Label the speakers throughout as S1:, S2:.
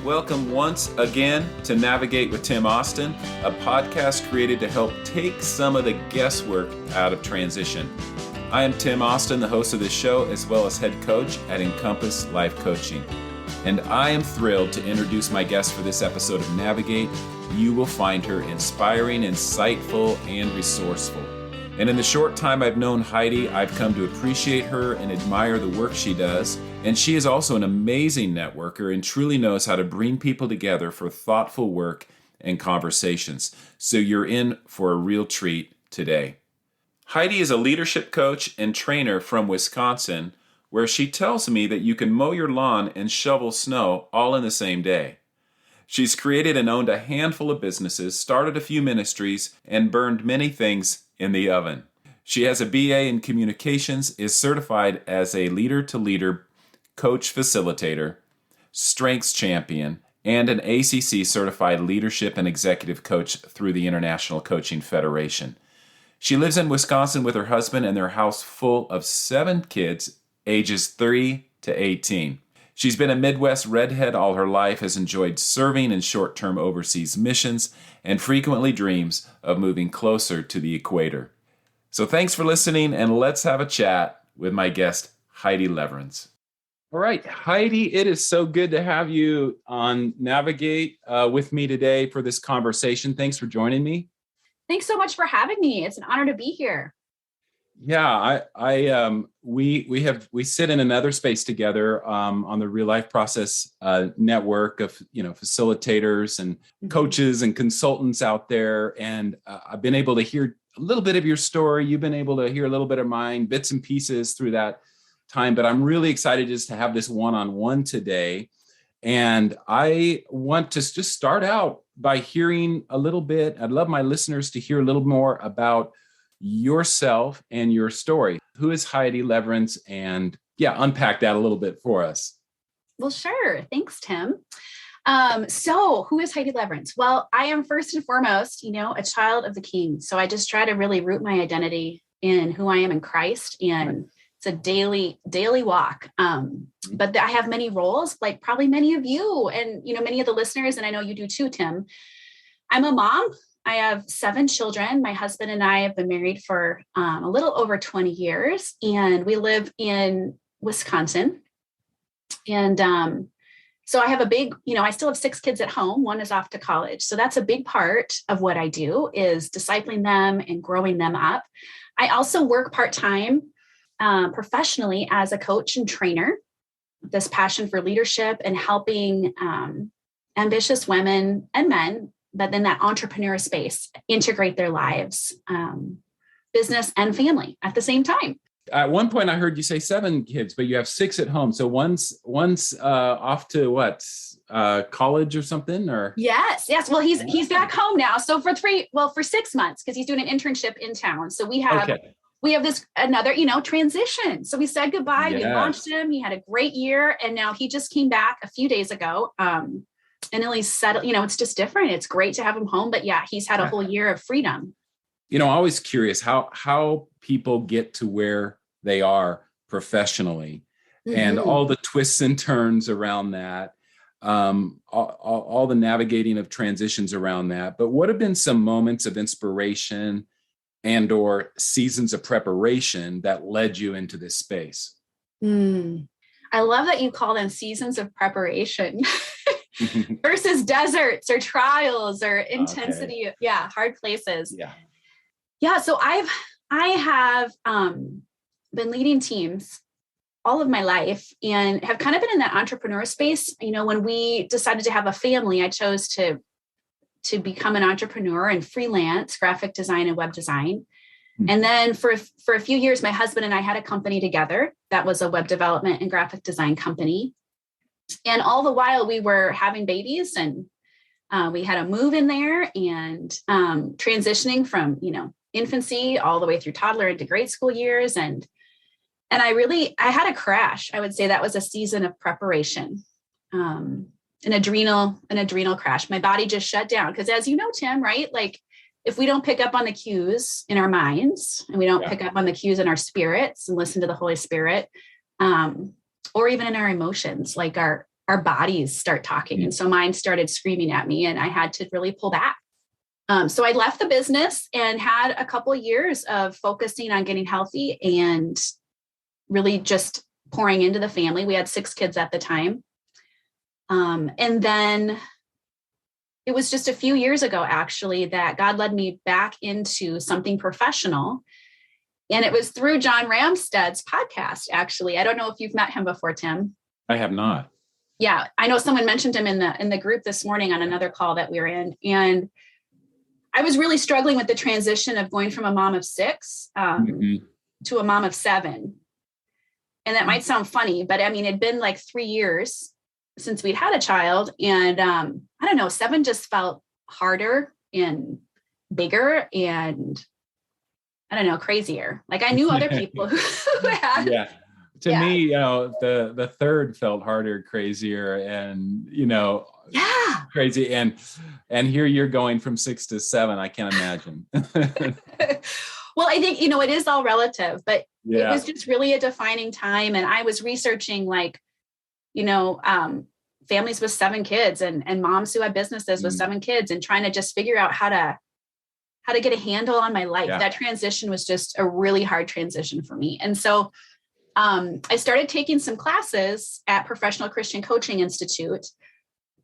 S1: Welcome once again to Navigate with Tim Austin, a podcast created to help take some of the guesswork out of transition. I am Tim Austin, the host of this show, as well as head coach at Encompass Life Coaching. And I am thrilled to introduce my guest for this episode of Navigate. You will find her inspiring, insightful, and resourceful. And in the short time I've known Heidi, I've come to appreciate her and admire the work she does. And she is also an amazing networker and truly knows how to bring people together for thoughtful work and conversations. So you're in for a real treat today. Heidi is a leadership coach and trainer from Wisconsin, where she tells me that you can mow your lawn and shovel snow all in the same day. She's created and owned a handful of businesses, started a few ministries, and burned many things in the oven. She has a BA in communications, is certified as a leader-to-leader coach facilitator, strengths champion, and an ACC certified leadership and executive coach through the International Coaching Federation. She lives in Wisconsin with her husband and their house full of 7 kids, ages 3 to 18. She's been a Midwest redhead all her life, has enjoyed serving in short-term overseas missions, and frequently dreams of moving closer to the equator. So thanks for listening, and let's have a chat with my guest, Heidi Lewerenz. All right, Heidi, it is so good to have you on Navigate with me today for this conversation. Thanks for joining me.
S2: Thanks so much for having me. It's an honor to be here.
S1: Yeah, we sit in another space together on the Real Life Process network of facilitators and coaches and consultants out there, and I've been able to hear a little bit of your story. You've been able to hear a little bit of mine, bits and pieces through that time. But I'm really excited just to have this one-on-one today, and I want to just start out by hearing a little bit. I'd love my listeners to hear a little more about yourself and your story. Who is Heidi Lewerenz? And unpack that a little bit for us.
S2: Well, sure. Thanks, Tim. So who is Heidi Lewerenz? Well, I am first and foremost, a child of the King. So I just try to really root my identity in who I am in Christ. And it's a daily walk. But I have many roles, like probably many of you and, many of the listeners. And I know you do too, Tim. I'm a mom. I have 7 children. My husband and I have been married for a little over 20 years, and we live in Wisconsin. And so I have a big, I still have 6 kids at home. 1 is off to college. So that's a big part of what I do, is discipling them and growing them up. I also work part-time professionally as a coach and trainer. This passion for leadership and helping ambitious women and men, but then that entrepreneur space, integrate their lives, business and family at the same time.
S1: At one point I heard you say 7 kids, but you have 6 at home. So one's off to what, college or something, or?
S2: Yes. Well, he's back home now. So for 6 months, because he's doing an internship in town. So we have this another, transition. So we said goodbye. Yes. We launched him. He had a great year. And now he just came back a few days ago. And he's settled, it's just different. It's great to have him home, but he's had a whole year of freedom.
S1: I'm always curious how people get to where they are professionally, and all the twists and turns around that, all the navigating of transitions around that. But what have been some moments of inspiration and or seasons of preparation that led you into this space?
S2: I love that you call them seasons of preparation. Versus deserts or trials or intensity. Okay. Hard places. So I have been leading teams all of my life and have kind of been in that entrepreneur space. When we decided to have a family, I chose to become an entrepreneur and freelance graphic design and web design. And then for a few years, my husband and I had a company together that was a web development and graphic design company. And all the while we were having babies, and we had a move in there and transitioning from, infancy all the way through toddler into grade school years. And I had a crash. I would say that was a season of preparation, an adrenal crash. My body just shut down. Because as you know, Tim, right? Like if we don't pick up on the cues in our minds and we don't pick up on the cues in our spirits and listen to the Holy Spirit, or even in our emotions, like our our bodies start talking. And so mine started screaming at me and I had to really pull back. So I left the business and had a couple of years of focusing on getting healthy and really just pouring into the family. We had 6 kids at the time. And then it was just a few years ago, actually, that God led me back into something professional. And it was through John Ramstead's podcast, actually. I don't know if you've met him before, Tim.
S1: I have not.
S2: Yeah, I know someone mentioned him in the group this morning on another call that we were in. And I was really struggling with the transition of going from a mom of 6 to a mom of 7. And that might sound funny, but I mean, it'd been like 3 years since we'd had a child. And I don't know, 7 just felt harder and bigger and I don't know, crazier. Like I knew other people who had.
S1: Yeah. To me, you know, the third felt harder, crazier, and, you know, crazy. And here you're going from 6 to 7. I can't imagine.
S2: Well, I think, you know, it is all relative, but it was just really a defining time. And I was researching like, you know, families with 7 kids and moms who had businesses with 7 kids and trying to just figure out how to get a handle on my life. That transition was just a really hard transition for me. And so I started taking some classes at Professional Christian Coaching Institute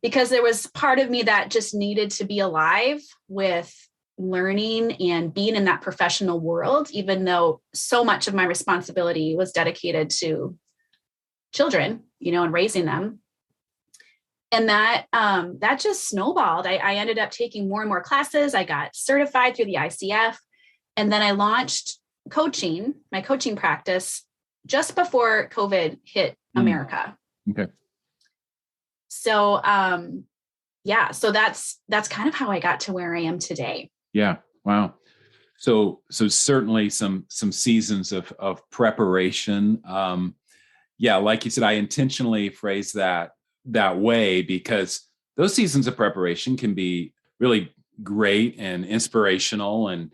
S2: because there was part of me that just needed to be alive with learning and being in that professional world, even though so much of my responsibility was dedicated to children, you know, and raising them. And that just snowballed. I ended up taking more and more classes. I got certified through the ICF. And then I launched my coaching practice just before COVID hit America.
S1: Okay.
S2: So, so that's kind of how I got to where I am today.
S1: Yeah. Wow. So certainly some seasons of preparation. Like you said, I intentionally phrased that way because those seasons of preparation can be really great and inspirational and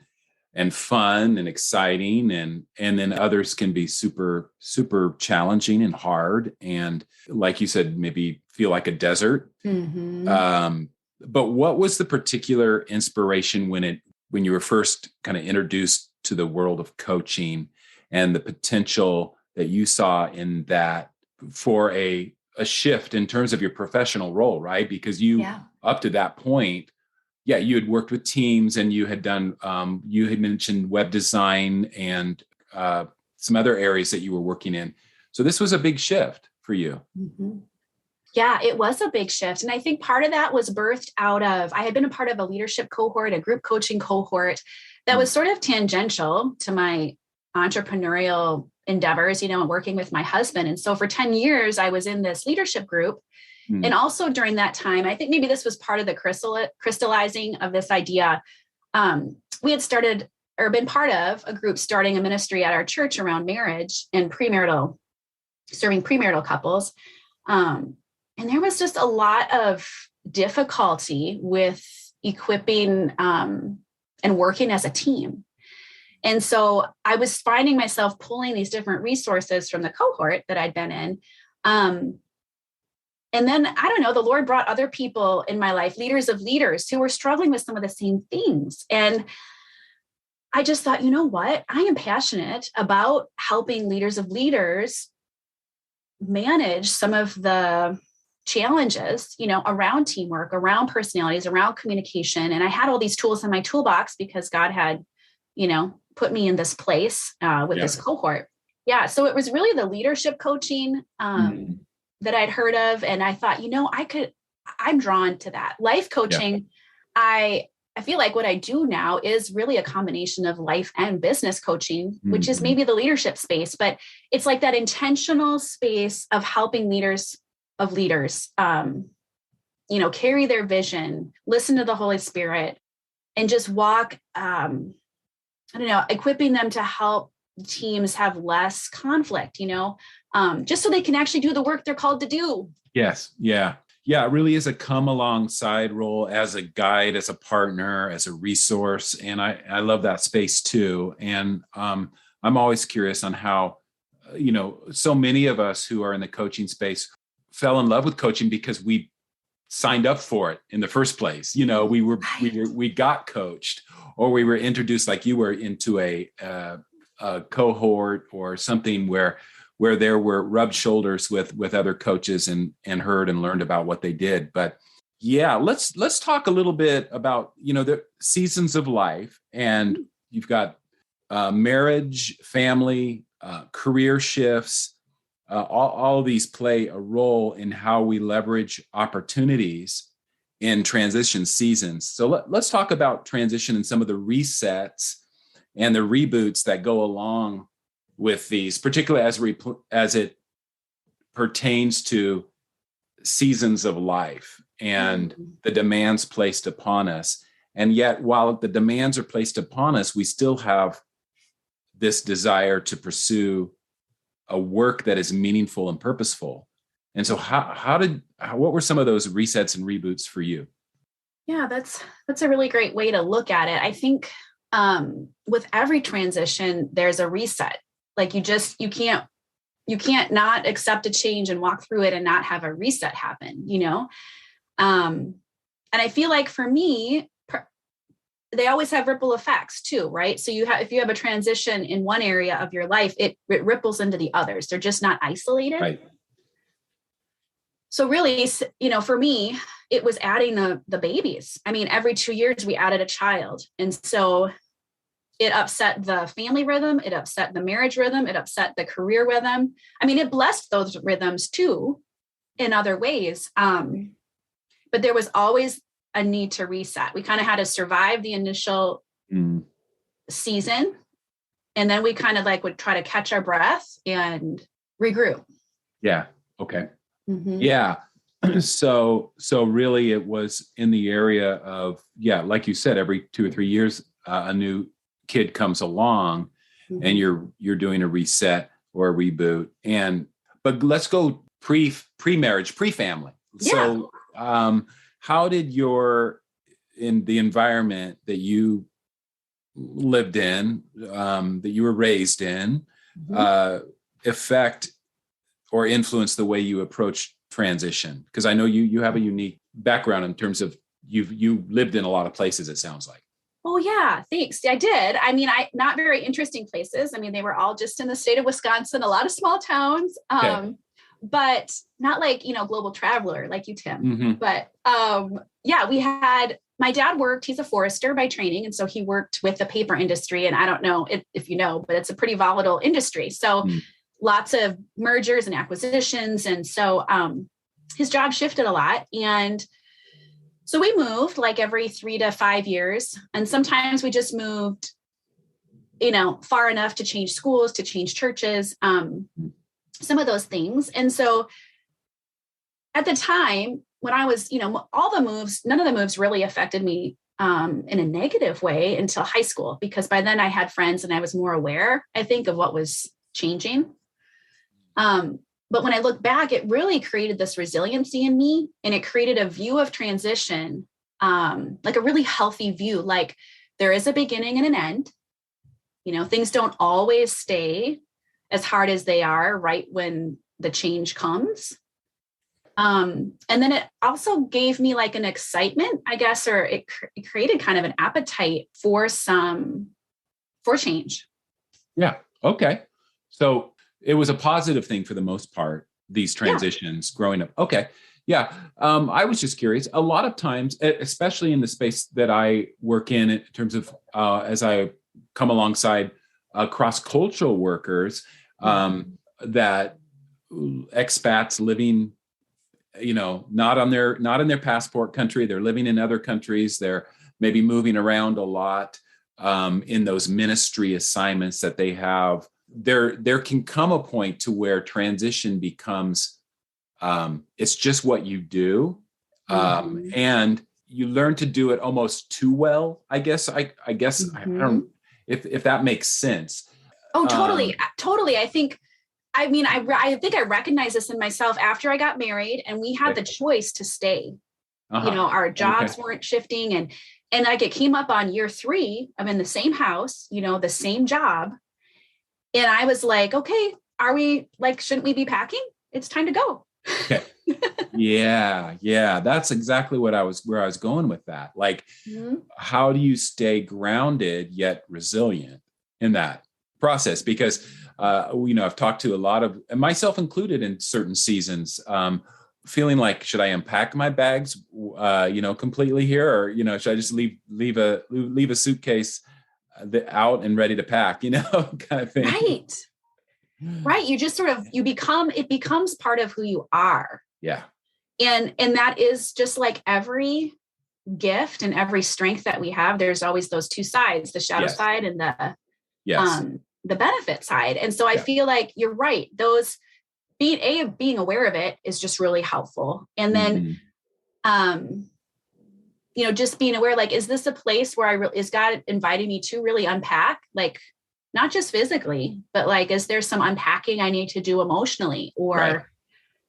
S1: fun and exciting. And then others can be super, super challenging and hard. And like you said, maybe feel like a desert. Mm-hmm. But what was the particular inspiration when you were first kind of introduced to the world of coaching and the potential that you saw in that for a shift in terms of your professional role, right? Because you, up to that point, you had worked with teams and you had done, you had mentioned web design and some other areas that you were working in. So this was a big shift for you.
S2: Mm-hmm. Yeah, it was a big shift. And I think part of that was birthed out of, I had been a part of a leadership cohort, a group coaching cohort that was sort of tangential to my entrepreneurial endeavors, you know, and working with my husband. And so for 10 years, I was in this leadership group. And also during that time, I think maybe this was part of the crystallizing of this idea. We had started or been part of a group starting a ministry at our church around marriage and serving premarital couples. And there was just a lot of difficulty with equipping and working as a team. And so I was finding myself pulling these different resources from the cohort that I'd been in. And then, I don't know, the Lord brought other people in my life, leaders of leaders who were struggling with some of the same things. And I just thought, you know what? I am passionate about helping leaders of leaders manage some of the challenges, you know, around teamwork, around personalities, around communication. And I had all these tools in my toolbox because God had, you know, put me in this place with this cohort. Yeah. So it was really the leadership coaching that I'd heard of. And I thought, you know, I'm drawn to that. Life coaching. I feel like what I do now is really a combination of life and business coaching, which is maybe the leadership space, but it's like that intentional space of helping leaders, you know, carry their vision, listen to the Holy Spirit, and just walk, equipping them to help teams have less conflict, you know, just so they can actually do the work they're called to do.
S1: Yes. Yeah. Yeah. It really is a come alongside role as a guide, as a partner, as a resource. And I love that space too. And I'm always curious on how, you know, so many of us who are in the coaching space, fell in love with coaching because we signed up for it in the first place. We got coached, or we were introduced, like you were, into a cohort or something where there were rubbed shoulders with other coaches and heard and learned about what they did. But yeah, let's talk a little bit about, the seasons of life. And you've got marriage, family, career shifts. All of these play a role in how we leverage opportunities in transition seasons. So let's talk about transition and some of the resets and the reboots that go along with these, particularly as it pertains to seasons of life and the demands placed upon us. And yet, while the demands are placed upon us, we still have this desire to pursue a work that is meaningful and purposeful. And so what were some of those resets and reboots for you?
S2: Yeah, that's a really great way to look at it. I think with every transition, there's a reset. Like you can't not accept a change and walk through it and not have a reset happen, And I feel like for me, they always have ripple effects too, right? So if you have a transition in one area of your life, it ripples into the others. They're just not isolated.
S1: Right.
S2: So really, for me, it was adding the babies. I mean, every 2 years we added a child. And so it upset the family rhythm. It upset the marriage rhythm. It upset the career rhythm. I mean, it blessed those rhythms too in other ways. But there was always a need to reset. We kind of had to survive the initial season. And then we kind of would try to catch our breath and regroup.
S1: Yeah. Okay. Mm-hmm. Yeah. So really it was in the area of, like you said, every 2 or 3 years, a new kid comes along and you're doing a reset or a reboot. But let's go pre-marriage, pre-family. Yeah. So, how did in the environment that you lived in, that you were raised in, affect or influence the way you approach transition? Because I know you have a unique background in terms of you lived in a lot of places, it sounds like.
S2: Oh yeah, thanks. I did. I mean, not very interesting places. I mean, they were all just in the state of Wisconsin, a lot of small towns. Okay. But not like, global traveler like you, Tim. Mm-hmm. But we had, my dad worked, he's a forester by training. And so he worked with the paper industry. And I don't know if you know, but it's a pretty volatile industry. So lots of mergers and acquisitions. And so his job shifted a lot. And so we moved like every 3 to 5 years. And sometimes we just moved, far enough to change schools, to change churches. Some of those things. And so at the time when I was, all the moves, none of the moves really affected me in a negative way until high school, because by then I had friends and I was more aware, I think, of what was changing. But when I look back, it really created this resiliency in me, and it created a view of transition, like a really healthy view, like there is a beginning and an end. Things don't always stay as hard as they are right when the change comes. And then it also gave me like an excitement, I guess, or it created kind of an appetite for change. Yeah.
S1: Okay. So it was a positive thing for the most part, these transitions growing up. Okay. Yeah. I was just curious. A lot of times, especially in the space that I work in terms of as I come alongside cross-cultural workers, that expats living, not in their passport country, they're living in other countries, they're maybe moving around a lot in those ministry assignments that they have. There can come a point to where transition becomes it's just what you do, and you learn to do it almost too well. I guess I don't, if that makes sense.
S2: Oh, totally. Totally. I think I recognized this in myself after I got married, and we had the choice to stay. Our jobs weren't shifting, and like it came up on year 3. I'm in the same house, the same job. And I was like, okay, are we shouldn't we be packing? It's time to go.
S1: Okay. Yeah. That's exactly where I was going with that. Like, how do you stay grounded yet resilient in that process? Because, I've talked to a lot of, and myself included in certain seasons, feeling like, should I unpack my bags, completely here, or, should I just leave a suitcase out and ready to pack, kind of thing.
S2: Right. You just it becomes part of who you are.
S1: Yeah.
S2: And that is just like every gift and every strength that we have. There's always those two sides, the shadow side and the benefit side. And so I feel like you're right. Those being aware of it is just really helpful. And then, just being aware, like, is this a place where is God inviting me to really unpack? Like, not just physically, but like, is there some unpacking I need to do emotionally or,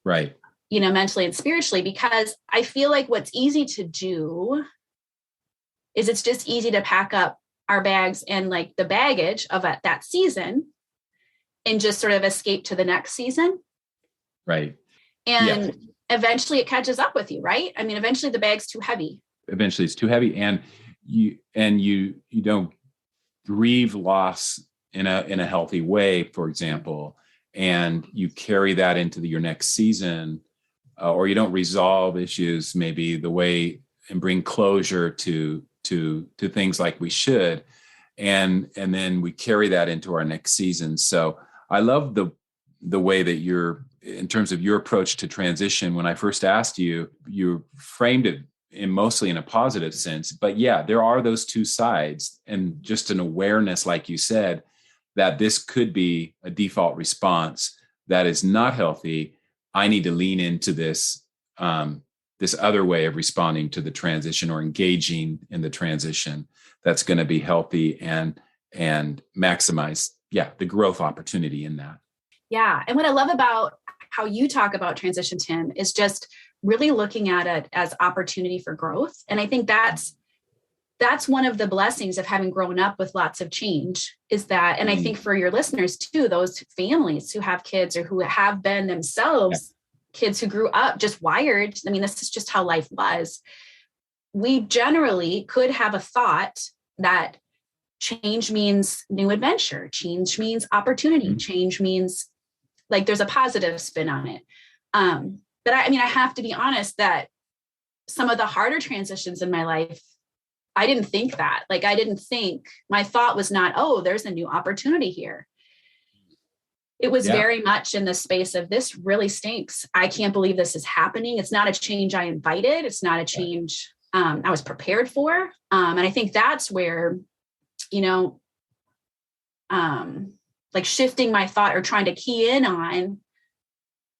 S1: right.
S2: Mentally and spiritually? Because I feel like what's easy to do is it's just easy to pack up our bags and like the baggage of that season and just sort of escape to the next season.
S1: Right.
S2: And eventually it catches up with you, right? I mean, eventually the bag's too heavy.
S1: Eventually it's too heavy, and you don't grieve loss in a healthy way, for example, and you carry that into your next season, or you don't resolve issues maybe the way and bring closure to things like we should, and then we carry that into our next season. So I love the way that you're, in terms of your approach to transition. When I first asked you framed it mostly in a positive sense, but there are those two sides, and just an awareness, like you said, that this could be a default response that is not healthy. I need to lean into this other way of responding to the transition, or engaging in the transition, that's going to be healthy and maximize the growth opportunity in that.
S2: Yeah. And what I love about how you talk about transition, Tim, is just really looking at it as opportunity for growth. And I think that's one of the blessings of having grown up with lots of change, is that, and I think for your listeners too, those families who have kids or who have been themselves kids who grew up just wired. I mean, this is just how life was. We generally could have a thought that change means new adventure, change means opportunity, change means like there's a positive spin on it. But I have to be honest that some of the harder transitions in my life, I didn't think that. Like, my thought was not, oh, there's a new opportunity here. It was very much in the space of, this really stinks. I can't believe this is happening. It's not a change I invited. It's not a change I was prepared for. And I think that's where, like shifting my thought or trying to key in on,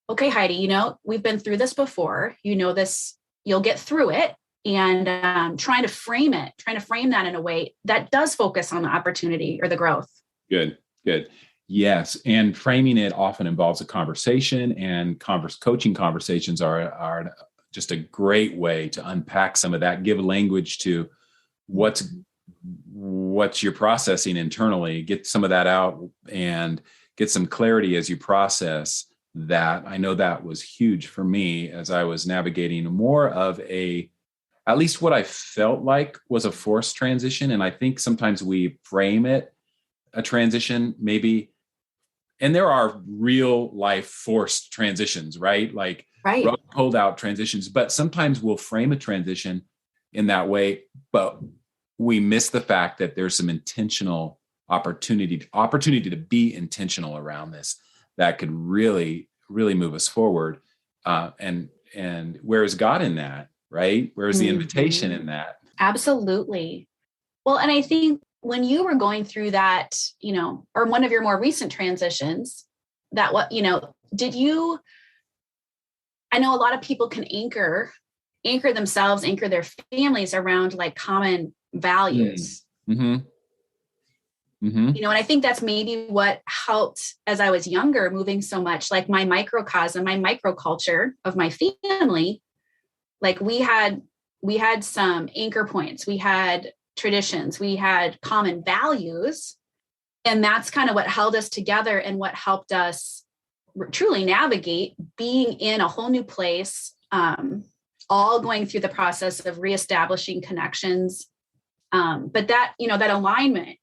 S2: okay, Heidi, we've been through this before, this, you'll get through it. And trying to frame that in a way that does focus on the opportunity or the growth. Good.
S1: Yes. And framing it often involves a conversation, and coaching conversations are just a great way to unpack some of that, give language to what's you're processing internally, get some of that out and get some clarity as you process that. I know that was huge for me as I was navigating more of at least what I felt like was a forced transition. And I think sometimes we frame it a transition, maybe, and there are real life forced transitions, right? Like pulled out transitions, but sometimes we'll frame a transition in that way, but we miss the fact that there's some intentional opportunity to be intentional around this that could really, really move us forward. And where is God in that? Right? Where's the invitation in that?
S2: Absolutely. Well, and I think when you were going through that, or one of your more recent transitions, I know a lot of people can anchor themselves, anchor their families around like common values. And I think that's maybe what helped as I was younger, moving so much, like my microcosm, my microculture of my family. Like we had some anchor points, we had traditions, we had common values, and that's kind of what held us together and what helped us truly navigate being in a whole new place all going through the process of reestablishing connections. But that, that alignment.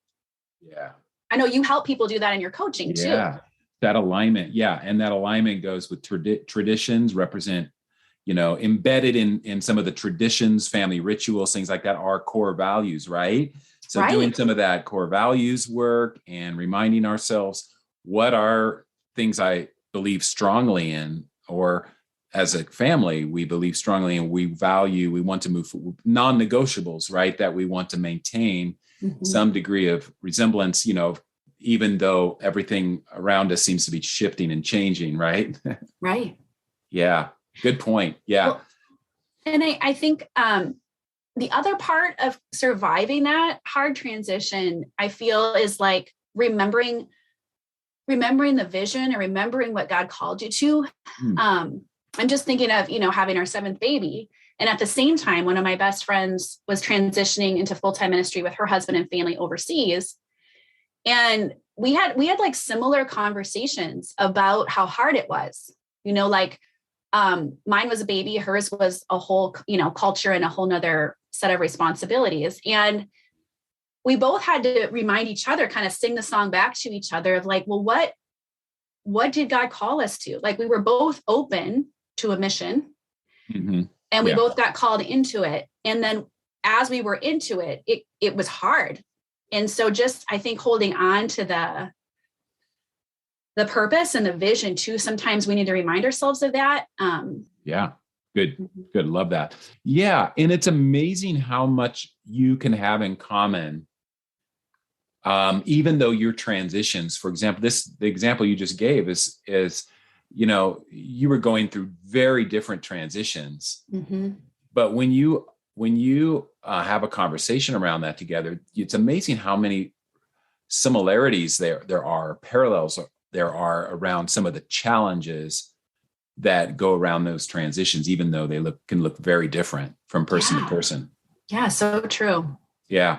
S1: Yeah.
S2: I know you help people do that in your coaching too.
S1: Yeah. That alignment. Yeah. And that alignment goes with traditions represent, embedded in some of the traditions, family rituals, things like that are core values, right? So doing some of that core values work and reminding ourselves what are things I believe strongly in, or as a family, we believe strongly in, we want to move forward, non-negotiables, right? That we want to maintain some degree of resemblance, even though everything around us seems to be shifting and changing, right?
S2: Right.
S1: Yeah. Good point. Yeah.
S2: Well, and I think the other part of surviving that hard transition, I feel, is like remembering the vision and remembering what God called you to. I'm just thinking of, having our 7th baby. And at the same time, one of my best friends was transitioning into full-time ministry with her husband and family overseas. And we had like similar conversations about how hard it was, mine was a baby, hers was a whole, culture and a whole nother set of responsibilities. And we both had to remind each other, kind of sing the song back to each other of like, well, what did God call us to? Like, we were both open to a mission, and we both got called into it. And then as we were into it, it was hard. And so just, I think, holding on to the purpose and the vision too, sometimes we need to remind ourselves of that.
S1: Yeah. Good. Love that. Yeah. And it's amazing how much you can have in common. Even though your transitions, for example, the example you just gave is, you were going through very different transitions, but when you have a conversation around that together, it's amazing how many similarities there are, parallels there are around some of the challenges that go around those transitions, even though they can look very different from person to person.
S2: Yeah, so true.
S1: Yeah.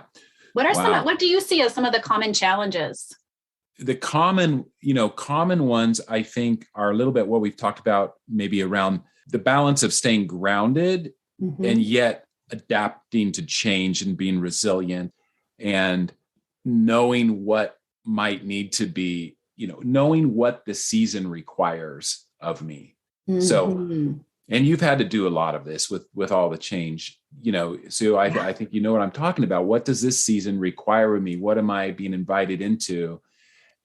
S2: What are what do you see as some of the common challenges?
S1: The common ones, I think, are a little bit what we've talked about, maybe around the balance of staying grounded and yet adapting to change and being resilient, and knowing what might need to be, knowing what the season requires of me. So, and you've had to do a lot of this with all the change, so I think you know what I'm talking about. What does this season require of me? What am I being invited into?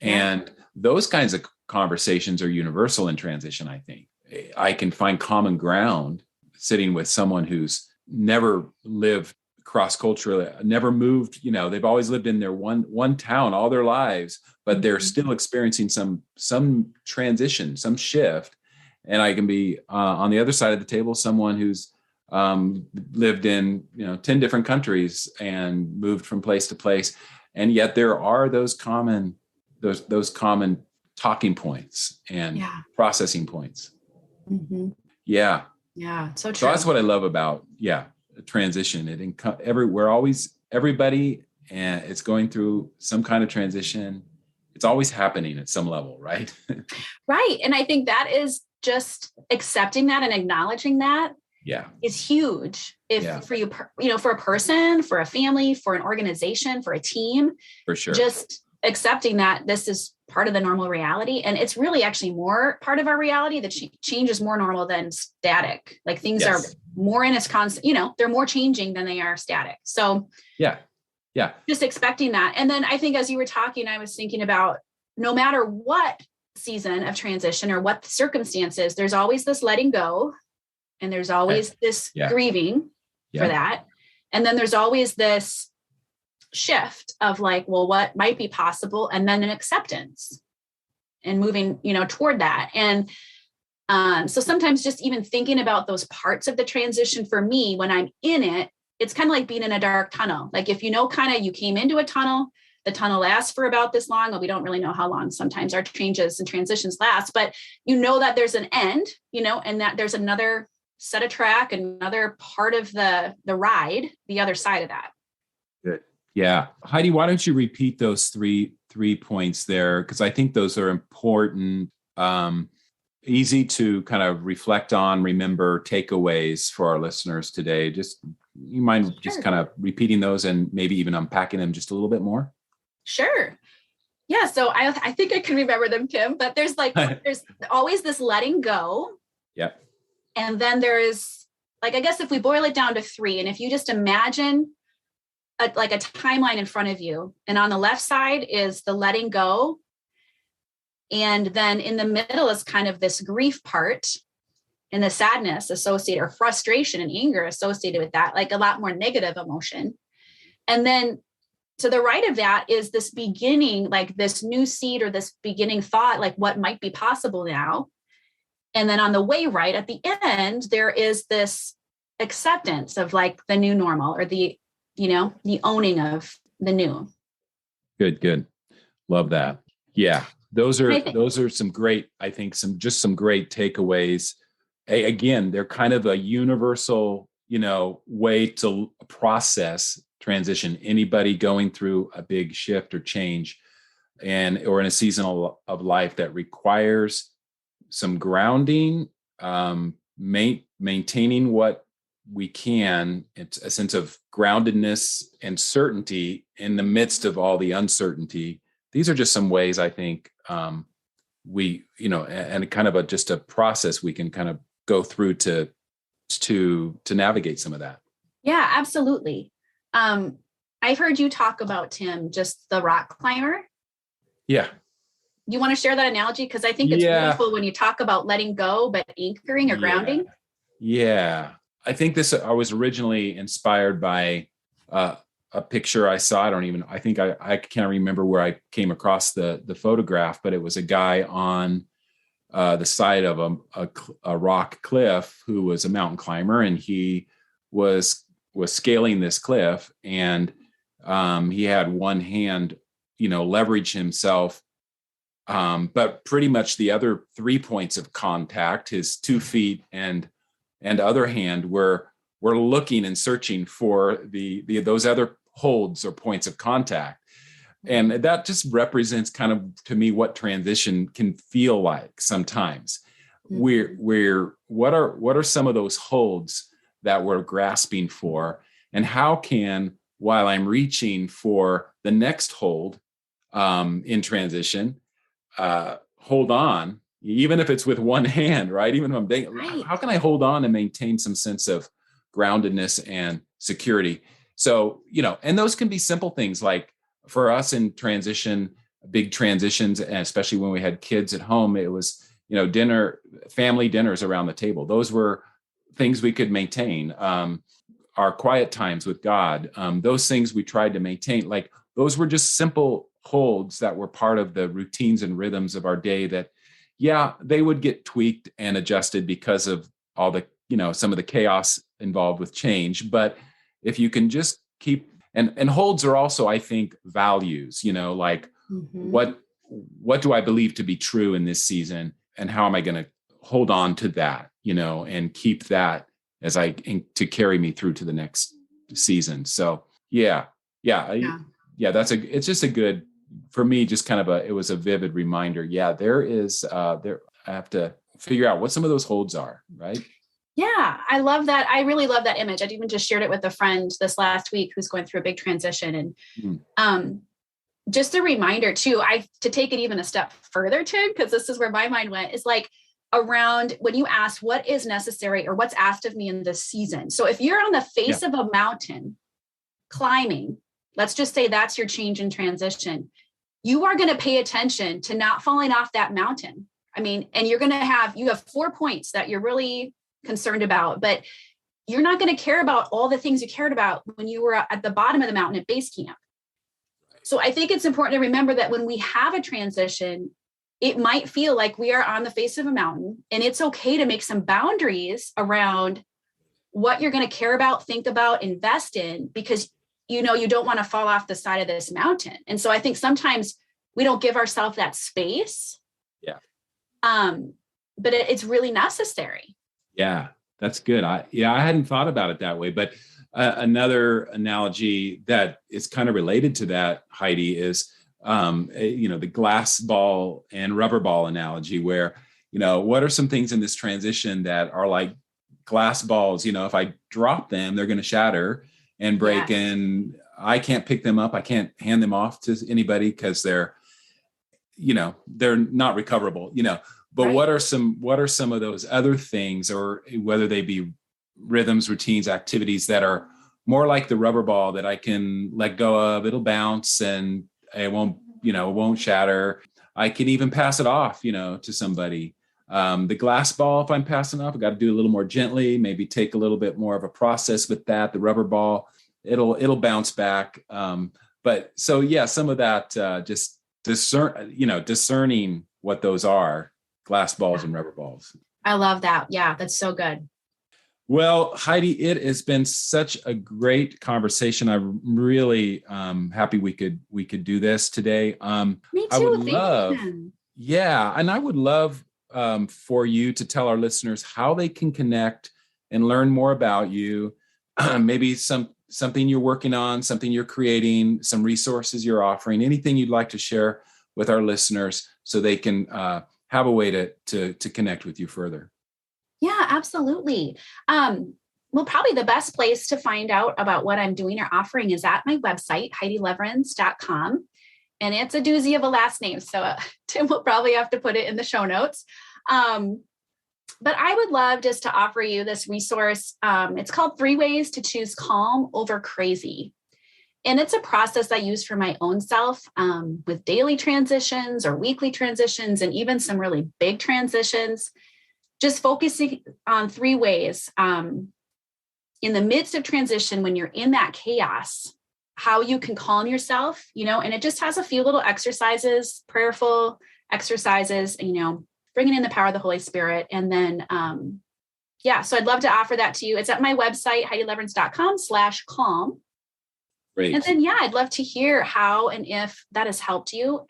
S1: And those kinds of conversations are universal in transition. I think I can find common ground sitting with someone who's never lived cross-culturally, never moved, they've always lived in their one town all their lives, but they're still experiencing some transition, some shift. And I can be on the other side of the table, someone who's lived in 10 different countries and moved from place to place, and yet there are those common talking points and processing points. Yeah, so true. So that's what I love about transition. Everybody, and it's going through some kind of transition. It's always happening at some level, right?
S2: Right, and I think that is just accepting that and acknowledging that is huge. For you, for a person, for a family, for an organization, for a team, for sure, just accepting that this is part of the normal reality. And it's really actually more part of our reality. The change is more normal than static. Like things are more in its constant, they're more changing than they are static. So just expecting that. And then I think as you were talking, I was thinking about no matter what season of transition or what the circumstances, there's always this letting go, and there's always this grieving for that. And then there's always this shift of like, well, what might be possible, and then an acceptance and moving, toward that. And so sometimes just even thinking about those parts of the transition for me, when I'm in it, it's kind of like being in a dark tunnel. Like if you came into a tunnel, the tunnel lasts for about this long. Well, we don't really know how long sometimes our changes and transitions last, but that there's an end, and that there's another set of track, another part of the ride, the other side of that.
S1: Good. Yeah. Heidi, why don't you repeat those three points there? Because I think those are important. easy to kind of reflect on, remember takeaways for our listeners today? Just, you mind just kind of repeating those and maybe even unpacking them just a little bit more?
S2: Sure. Yeah. So I think I can remember them, Tim, but there's always this letting go.
S1: Yeah.
S2: And then there is, like, I guess if we boil it down to 3, and if you just imagine a timeline in front of you, and on the left side is the letting go. And then in the middle is kind of this grief part and the sadness associated, or frustration and anger associated with that, like a lot more negative emotion. And then to the right of that is this beginning, like this new seed or this beginning thought, like what might be possible now. And then on the way right at the end, there is this acceptance of like the new normal, or the owning of the new.
S1: Good. Love that. Yeah. Those are some great, I think some great takeaways. Again, they're kind of a universal, way to process transition. Anybody going through a big shift or change or in a season of life that requires some grounding, maintaining what we can. It's a sense of groundedness and certainty in the midst of all the uncertainty. These are just some ways I think we, and kind of just a process we can kind of go through to navigate some of that.
S2: Yeah, absolutely. I've heard you talk about, Tim, just the rock climber.
S1: Yeah.
S2: You want to share that analogy? Because I think it's beautiful when you talk about letting go, but anchoring or grounding.
S1: Yeah. I think I was originally inspired by a picture I saw. I can't remember where I came across the photograph, but it was a guy on the side of a rock cliff who was a mountain climber, and he was scaling this cliff, and he had one hand, leverage himself. But pretty much the other 3 points of contact, his 2 feet and other hand, were looking and searching for those other holds or points of contact. And that just represents kind of, to me, what transition can feel like sometimes. Mm-hmm. What are some of those holds that we're grasping for, and how can, while I'm reaching for the next hold in transition, hold on, even if it's with one hand, right? Even if I'm thinking, how can I hold on and maintain some sense of groundedness and security? So, and those can be simple things, like for us in transition, big transitions, and especially when we had kids at home, it was, family dinners around the table. Those were things we could maintain. Our quiet times with God, those things we tried to maintain. Like, those were just simple holds that were part of the routines and rhythms of our day that, they would get tweaked and adjusted because of all the, some of the chaos involved with change. But if you can just keep, and holds are also, I think, values, like mm-hmm. what do I believe to be true in this season, and how am I going to hold on to that, and keep that to carry me through to the next season. So it's just a good, for me, just kind of it was a vivid reminder. I have to figure out what some of those holds are, right?
S2: Yeah, I love that. I really love that image. I even just shared it with a friend this last week who's going through a big transition. And just a reminder too, to take it even a step further, Tim, because this is where my mind went, is like around when you ask what is necessary or what's asked of me in this season. So if you're on the face of a mountain climbing, let's just say that's your change in transition, you are going to pay attention to not falling off that mountain. I mean, and you have 4 points that you're really concerned about, but you're not going to care about all the things you cared about when you were at the bottom of the mountain at base camp. So I think it's important to remember that when we have a transition, it might feel like we are on the face of a mountain, and it's okay to make some boundaries around what you're going to care about, think about, invest in, because you don't want to fall off the side of this mountain. And so I think sometimes we don't give ourselves that space. Yeah. But it's really necessary. Yeah,
S1: that's good. I hadn't thought about it that way, but another analogy that is kind of related to that, Heidi, is, the glass ball and rubber ball analogy, where, what are some things in this transition that are like glass balls? If I drop them, they're going to shatter and break, and I can't pick them up. I can't hand them off to anybody because they're not recoverable, but right. What are some of those other things, or whether they be rhythms, routines, activities that are more like the rubber ball that I can let go of? It'll bounce and it won't shatter. I can even pass it off, to somebody. The glass ball, if I'm passing off, I got to do a little more gently, maybe take a little bit more of a process with that. The rubber ball, it'll bounce back. But so, yeah, some of that, just discerning what those are, glass balls and rubber balls.
S2: I love that. Yeah, that's so good.
S1: Well, Heidi, it has been such a great conversation. I'm really happy we could do this today.
S2: Me too.
S1: I would love, and I would love for you to tell our listeners how they can connect and learn more about you. Maybe something you're working on, something you're creating, some resources you're offering, anything you'd like to share with our listeners so they can have a way to connect with you further.
S2: Yeah, absolutely. Well, probably the best place to find out about what I'm doing or offering is at my website, HeidiLewerenz.com. And it's a doozy of a last name, so Tim will probably have to put it in the show notes. But I would love just to offer you this resource. It's called 3 Ways to Choose Calm Over Crazy. And it's a process I use for my own self with daily transitions or weekly transitions and even some really big transitions. Just focusing on 3 ways in the midst of transition, when you're in that chaos, how you can calm yourself, and it just has a few little exercises, prayerful exercises, bringing in the power of the Holy Spirit. And then, so I'd love to offer that to you. It's at my website, HeidiLewerenz.com/calm.
S1: Great.
S2: And then, I'd love to hear how and if that has helped you.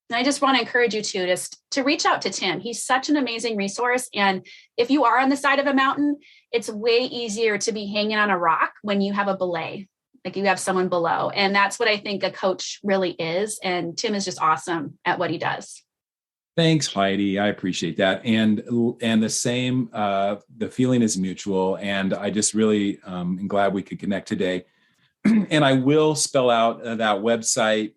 S2: And I just want to encourage you to reach out to Tim. He's such an amazing resource. And if you are on the side of a mountain, it's way easier to be hanging on a rock when you have a belay, like you have someone below. And that's what I think a coach really is. And Tim is just awesome at what he does.
S1: Thanks, Heidi. I appreciate that. And the same, the feeling is mutual. And I just really am glad we could connect today. And I will spell out that website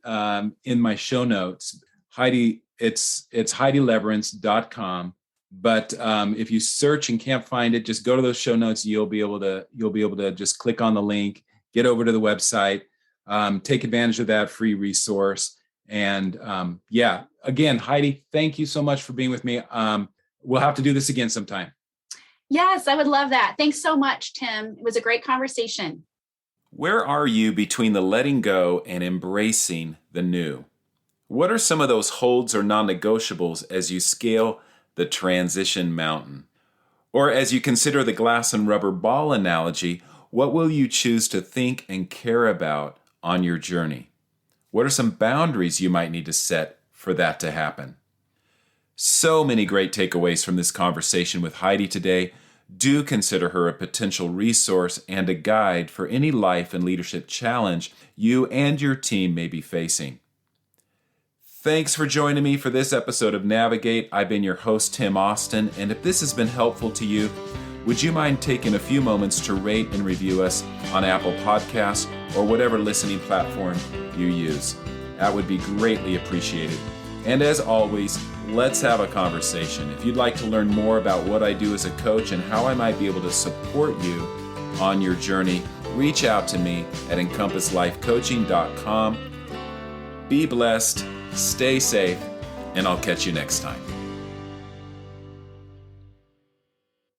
S1: in my show notes. Heidi, it's HeidiLewerenz.com. But if you search and can't find it, just go to those show notes. You'll be able to just click on the link, get over to the website, take advantage of that free resource. And again, Heidi, thank you so much for being with me. We'll have to do this again sometime.
S2: Yes, I would love that. Thanks so much, Tim. It was a great conversation.
S1: Where are you between the letting go and embracing the new? What are some of those holds or non-negotiables as you scale the transition mountain? Or as you consider the glass and rubber ball analogy, what will you choose to think and care about on your journey? What are some boundaries you might need to set for that to happen? So many great takeaways from this conversation with Heidi today. Do consider her a potential resource and a guide for any life and leadership challenge you and your team may be facing. Thanks for joining me for this episode of Navigate. I've been your host, Tim Austin, and if this has been helpful to you, would you mind taking a few moments to rate and review us on Apple Podcasts or whatever listening platform you use? That would be greatly appreciated. And as always, let's have a conversation. If you'd like to learn more about what I do as a coach and how I might be able to support you on your journey, reach out to me at EncompassLifeCoaching.com. Be blessed, stay safe, and I'll catch you next time.